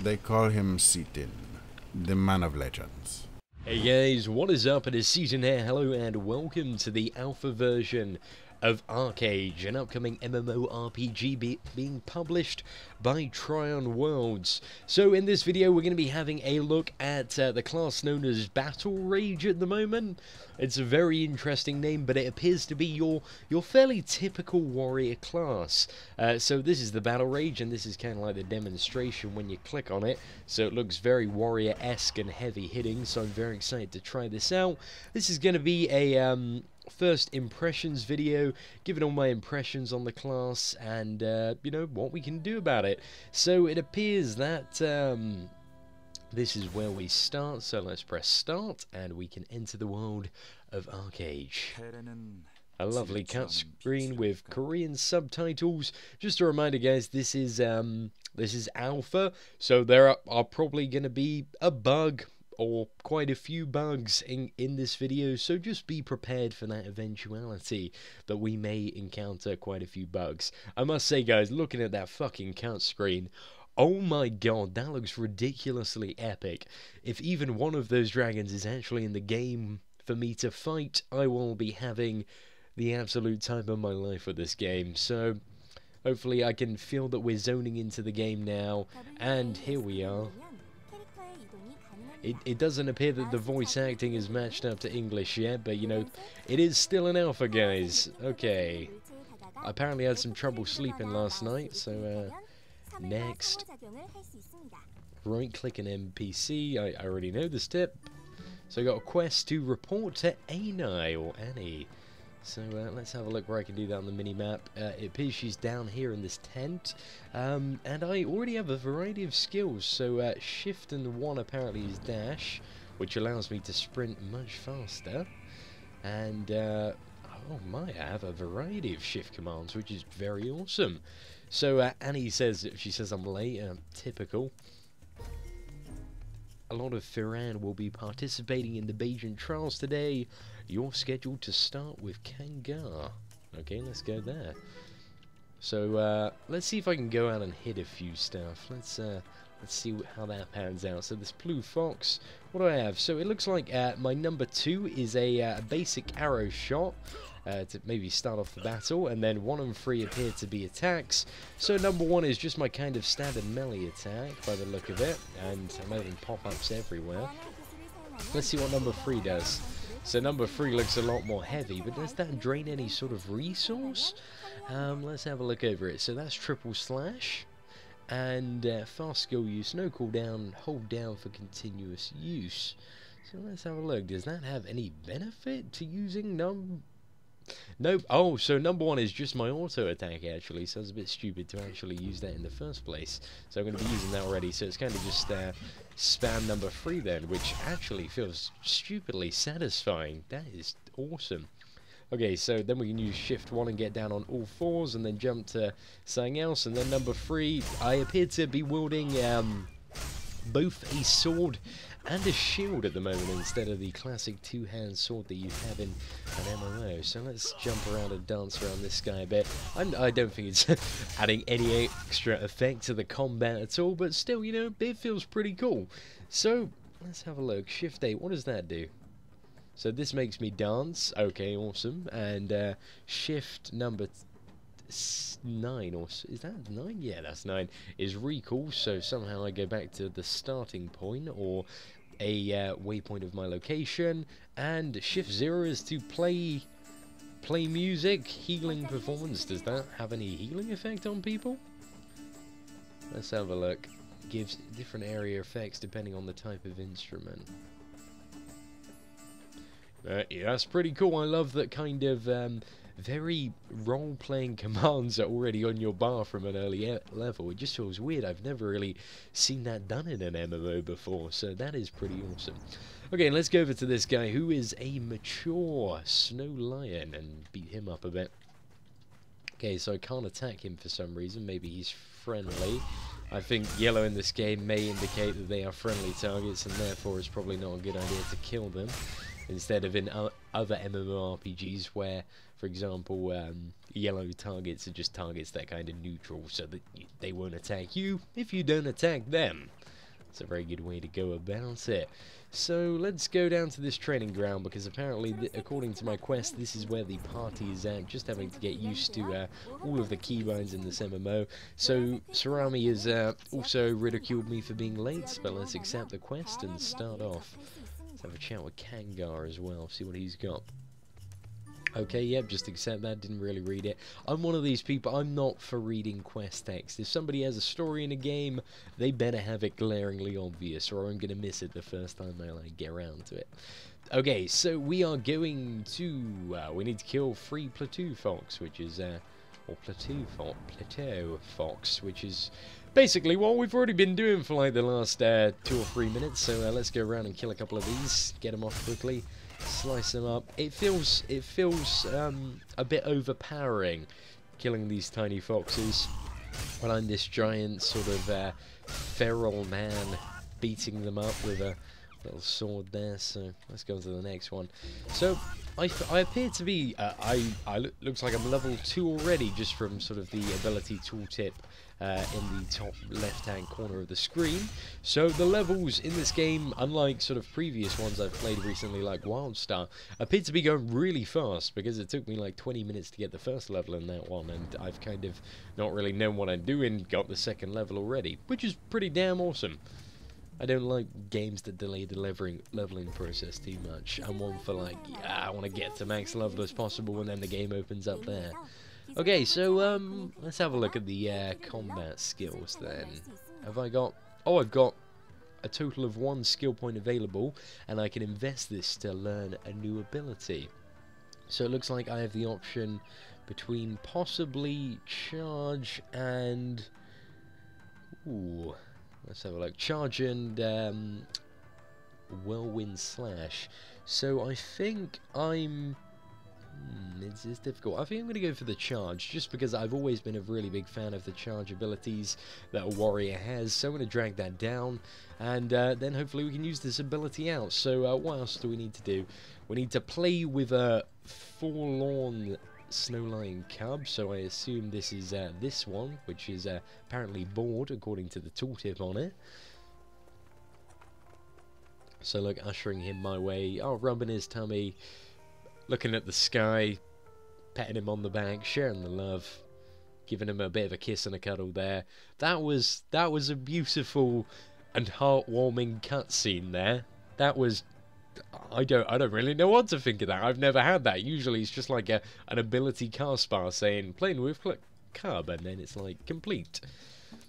They call him Seatin, the man of legends. Hey guys, what is up? It is Seatin here. Hello and welcome to the alpha version of Archeage, an upcoming MMORPG being published by Tryon Worlds. So in this video we're going to be having a look at the class known as Battlerage at the moment. It's a very interesting name, but it appears to be your fairly typical warrior class. So this is the Battlerage, and this is kind of like the demonstration when you click on it. So it looks very warrior-esque and heavy hitting, so I'm very excited to try this out. This is going to be a first impressions video, giving all my impressions on the class and you know, what we can do about it. So it appears that this is where we start, so let's press start and we can enter the world of Archeage. A lovely cut screen with Korean subtitles. Just a reminder guys, this is alpha, so there are probably going to be a bug or quite a few bugs in this video, so just be prepared for that eventuality that we may encounter quite a few bugs. I must say guys, looking at that fucking cut screen, oh my god, that looks ridiculously epic. If even one of those dragons is actually in the game for me to fight, I will be having the absolute time of my life with this game. So hopefully I can feel that we're zoning into the game now, and here we are. It doesn't appear that the voice acting is matched up to English yet, but you know, it is still an alpha guys. Okay, I apparently had some trouble sleeping last night, so next, right click an NPC. I already know this tip. So I got a quest to report to Annie or Annie. So let's have a look where I can do that on the mini-map. It appears she's down here in this tent. And I already have a variety of skills. So shift and 1 apparently is dash, which allows me to sprint much faster. And, oh my, I have a variety of shift commands, which is very awesome. So Annie says, she says I'm late, typical. A lot of Firan will be participating in the Bajan trials today. You're scheduled to start with Kangar. Okay, let's go there. So let's see if I can go out and hit a few stuff. Let's see how that pans out. So this blue fox, what do I have? So it looks like my number 2 is a basic arrow shot. To maybe start off the battle, and then 1 and 3 appear to be attacks. So number 1 is just my kind of standard melee attack by the look of it, and I'm having pop-ups everywhere. Let's see what number 3 does. So number 3 looks a lot more heavy, but does that drain any sort of resource? Let's have a look over it. So that's triple slash, and fast skill use, no cooldown, hold down for continuous use. So let's have a look. Does that have any benefit to using Nope. Oh, so number 1 is just my auto attack actually, so it's a bit stupid to actually use that in the first place. So I'm going to be using that already, so it's kind of just spam number 3 then, which actually feels stupidly satisfying. That is awesome. Okay, so then we can use shift 1 and get down on all 4s, and then jump to something else, and then number 3, I appear to be wielding both a sword and a shield at the moment instead of the classic 2-hand sword that you have in an MMO. So let's jump around and dance around this guy a bit. I don't think it's adding any extra effect to the combat at all, but still, you know, it feels pretty cool. So let's have a look. Shift 8, what does that do? So this makes me dance. Okay, awesome. And shift number 9, or is that 9? Yeah, that's 9. Is recall, so somehow I go back to the starting point or a waypoint of my location. And shift 0 is to play music. Healing performance, does that have any healing effect on people? Let's have a look. Gives different area effects depending on the type of instrument. Yeah, that's pretty cool. I love that kind of very role-playing commands are already on your bar from an early level. It just feels weird. I've never really seen that done in an MMO before, so that is pretty awesome. Okay, let's go over to this guy who is a mature snow lion and beat him up a bit. Okay, so I can't attack him for some reason. Maybe he's friendly. I think yellow in this game may indicate that they are friendly targets, and therefore it's probably not a good idea to kill them, instead of in other MMORPGs where, for example, yellow targets are just targets that are kind of neutral, so that they won't attack you if you don't attack them. It's a very good way to go about it. So let's go down to this training ground, because apparently, according to my quest, this is where the party is at. Just having to get used to all of the keybinds in this MMO. So Sarami has also ridiculed me for being late, but let's accept the quest and start off. Let's have a chat with Kangar as well, see what he's got. Okay, yep, just accept that, didn't really read it. I'm one of these people, I'm not for reading quest text. If somebody has a story in a game, they better have it glaringly obvious, or I'm going to miss it the first time I get around to it. Okay, so we are going to, we need to kill 3 plateau fox, which is, or plateau fox, which is basically what we've already been doing for like the last 2 or 3 minutes. So let's go around and kill a couple of these, get them off quickly. Slice them up. It feels a bit overpowering killing these tiny foxes when I'm this giant sort of feral man beating them up with a little sword there. So let's go on to the next one. So I appear to be looks like I'm level 2 already, just from sort of the ability tooltip in the top left-hand corner of the screen. So the levels in this game, unlike sort of previous ones I've played recently like Wildstar, appear to be going really fast, because it took me like 20 minutes to get the first level in that one, and I've kind of not really known what I'm doing, got the second level already, which is pretty damn awesome. I don't like games that delay the leveling process too much. I'm one for like, yeah, I want to get to max level as possible, and then the game opens up there. Okay, so let's have a look at the combat skills then. Have I got... Oh, I've got a total of 1 skill point available, and I can invest this to learn a new ability. So it looks like I have the option between possibly charge and... Ooh, let's have a look. Charge and whirlwind slash. So I think I'm... It's difficult. I think I'm going to go for the charge, just because I've always been a really big fan of the charge abilities that a warrior has. So I'm going to drag that down, and then hopefully we can use this ability out. So what else do we need to do? We need to play with a forlorn snow lion cub. So I assume this is this one, which is apparently bored according to the tooltip on it. So look, ushering him my way. Oh, rubbing his tummy. Looking at the sky, petting him on the back, sharing the love, giving him a bit of a kiss and a cuddle there. That was a beautiful and heartwarming cutscene there. That was... I don't really know what to think of that. I've never had that. Usually it's just like an ability cast bar saying playing with cub, and then it's like complete.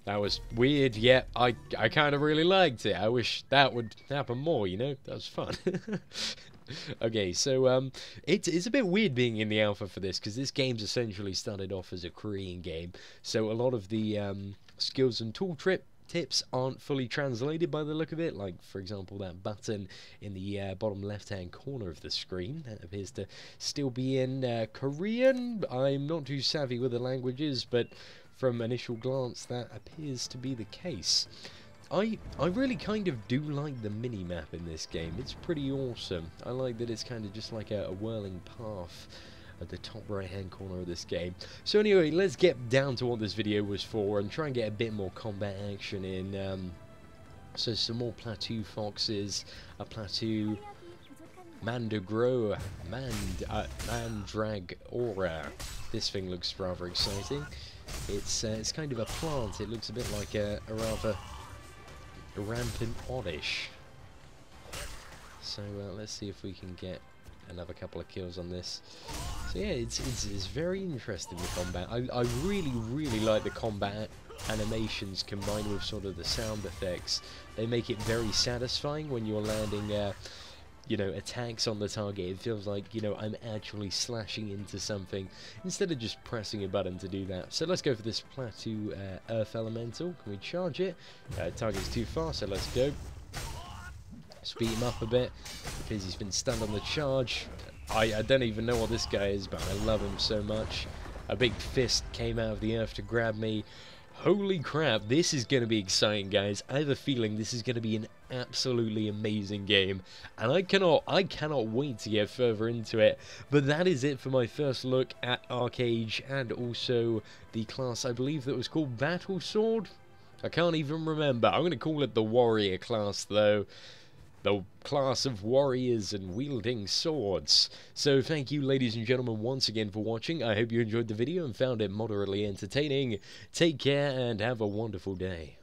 That was weird, yeah, I kind of really liked it. I wish that would happen more, you know? That was fun. Okay, so it's a bit weird being in the alpha for this, because this game's essentially started off as a Korean game, so a lot of the skills and tool tips aren't fully translated by the look of it. Like, for example, that button in the bottom left-hand corner of the screen, that appears to still be in Korean. I'm not too savvy with the languages, but from initial glance, that appears to be the case. I really kind of do like the mini-map in this game. It's pretty awesome. I like that it's kind of just like a whirling path at the top right-hand corner of this game. So anyway, let's get down to what this video was for and try and get a bit more combat action in. So some more plateau foxes, a plateau Mandragora. This thing looks rather exciting. It's kind of a plant. It looks a bit like a rather rampant oddish. So let's see if we can get another couple of kills on this. So yeah, it's very interesting, the combat. I really like the combat animations combined with sort of the sound effects. They make it very satisfying when you're landing you know, attacks on the target. It feels like, you know, I'm actually slashing into something instead of just pressing a button to do that. So let's go for this plateau earth elemental. Can we charge it? Target's too far, so let's go. Speed him up a bit because he's been stunned on the charge. I don't even know what this guy is, but I love him so much. A big fist came out of the earth to grab me. Holy crap, this is going to be exciting, guys. I have a feeling this is going to be an absolutely amazing game, and I cannot wait to get further into it. But that is it for my first look at Archeage, and also the class I believe that was called Battle Sword. I can't even remember. I'm going to call it the warrior class, though. The class of warriors and wielding swords. So thank you, ladies and gentlemen, once again for watching. I hope you enjoyed the video and found it moderately entertaining. Take care and have a wonderful day.